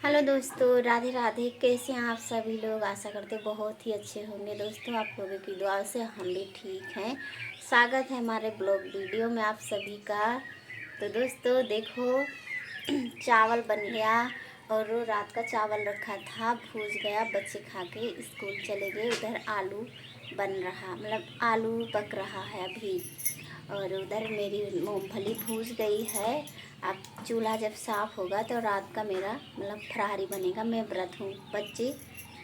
Hello दोस्तों, राधे राधे। कैसे हैं आप सभी लोग? आशा करते बहुत ही अच्छे होंगे। दोस्तों, आप लोगों की दुआ से हम भी ठीक हैं। स्वागत है हमारे ब्लॉग वीडियो में आप सभी का। तो दोस्तों देखो, चावल बन गया और रात का चावल रखा था, भूज गया। बच्चे खा के स्कूल चले गए। उधर आलू बन रहा, मतलब आलू पक रहा है अभी। और उधर मेरी मूंगफली भूज गई है। अब चूल्हा जब साफ़ होगा तो रात का मेरा मतलब फरारी बनेगा। मैं व्रत हूँ। बच्चे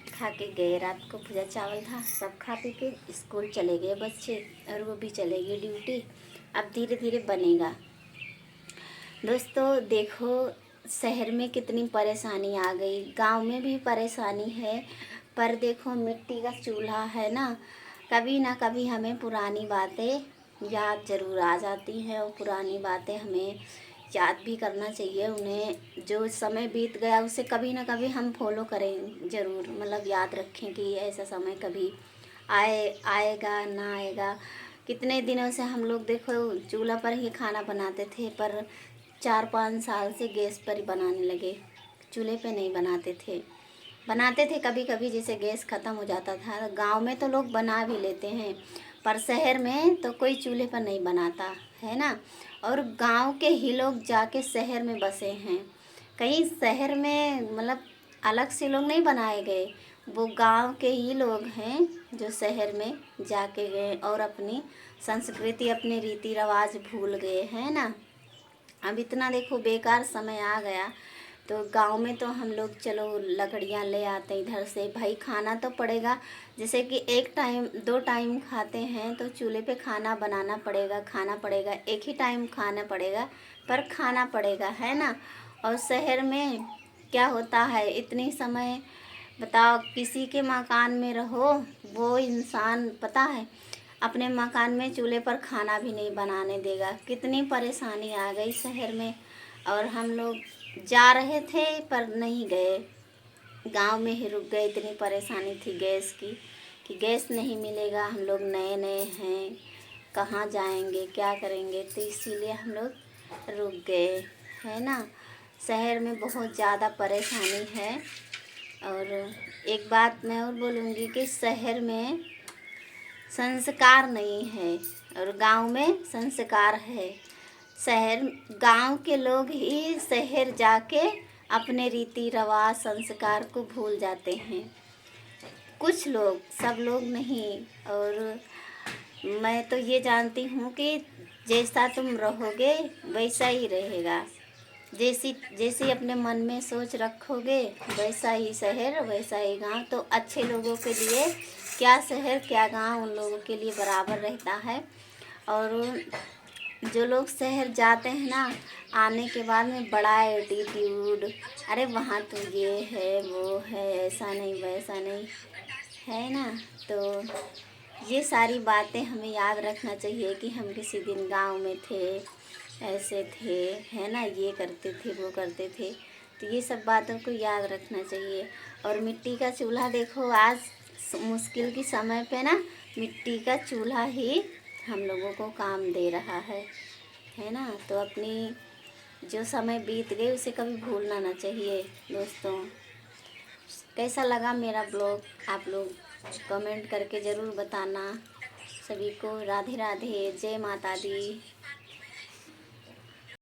खा के गए, रात को भुजा चावल था, सब खा पी के स्कूल चले गए बच्चे, और वो भी चले गए ड्यूटी। अब धीरे धीरे बनेगा। दोस्तों देखो, शहर में कितनी परेशानी आ गई, गांव में भी परेशानी है। पर देखो, मिट्टी का चूल्हा है ना कभी हमें पुरानी बातें याद ज़रूर आ जाती हैं। और पुरानी बातें हमें याद भी करना चाहिए। उन्हें जो समय बीत गया उसे कभी ना कभी हम फॉलो करें ज़रूर, मतलब याद रखें कि ऐसा समय कभी आएगा ना आएगा। कितने दिनों से हम लोग देखो चूल्हा पर ही खाना बनाते थे, पर 4-5 साल से गैस पर ही बनाने लगे। चूल्हे पे नहीं बनाते थे कभी कभी, जैसे गैस ख़त्म हो जाता था। गांव में तो लोग बना भी लेते हैं, पर शहर में तो कोई चूल्हे पर नहीं बनाता है ना। और गांव के ही लोग जाके शहर में बसे हैं। कहीं शहर में मतलब अलग से लोग नहीं बनाए गए, वो गांव के ही लोग हैं जो शहर में जाके गए और अपनी संस्कृति, अपने रीति रिवाज भूल गए हैं ना। अब इतना देखो बेकार समय आ गया। तो गांव में तो हम लोग चलो लकड़ियां ले आते हैं इधर से, भाई खाना तो पड़ेगा। जैसे कि एक टाइम 2 टाइम खाते हैं तो चूल्हे पे खाना बनाना पड़ेगा, खाना पड़ेगा। एक ही टाइम खाना पड़ेगा, पर खाना पड़ेगा, है ना। और शहर में क्या होता है, इतनी समय बताओ, किसी के मकान में रहो, वो इंसान पता है अपने मकान में चूल्हे पर खाना भी नहीं बनाने देगा। कितनी परेशानी आ गई शहर में। और हम लोग जा रहे थे पर नहीं गए, गांव में ही रुक गए। इतनी परेशानी थी गैस की कि गैस नहीं मिलेगा। हम लोग नए नए हैं, कहाँ जाएंगे, क्या करेंगे, तो इसीलिए हम लोग रुक गए, है ना। शहर में बहुत ज़्यादा परेशानी है। और एक बात मैं और बोलूँगी कि शहर में संस्कार नहीं है और गांव में संस्कार है। शहर गांव के लोग ही शहर जाके अपने रीति रिवाज संस्कार को भूल जाते हैं। कुछ लोग, सब लोग नहीं। और मैं तो ये जानती हूँ कि जैसा तुम रहोगे वैसा ही रहेगा। जैसी जैसी अपने मन में सोच रखोगे वैसा ही शहर, वैसा ही गांव। तो अच्छे लोगों के लिए क्या शहर क्या गांव, उन लोगों के लिए बराबर रहता है। और जो लोग शहर जाते हैं ना, आने के बाद में बड़ा एटीट्यूड, अरे वहाँ तो ये है वो है, ऐसा नहीं वैसा नहीं, है ना। तो ये सारी बातें हमें याद रखना चाहिए कि हम किसी दिन गांव में थे, ऐसे थे, है ना, ये करते थे वो करते थे। तो ये सब बातों को याद रखना चाहिए। और मिट्टी का चूल्हा देखो, आज मुश्किल के समय पे ना मिट्टी का चूल्हा ही हम लोगों को काम दे रहा है ना। तो अपनी जो समय बीत गए उसे कभी भूलना ना चाहिए। दोस्तों, कैसा लगा मेरा ब्लॉग, आप लोग कमेंट करके ज़रूर बताना। सभी को राधे राधे, जय माता दी।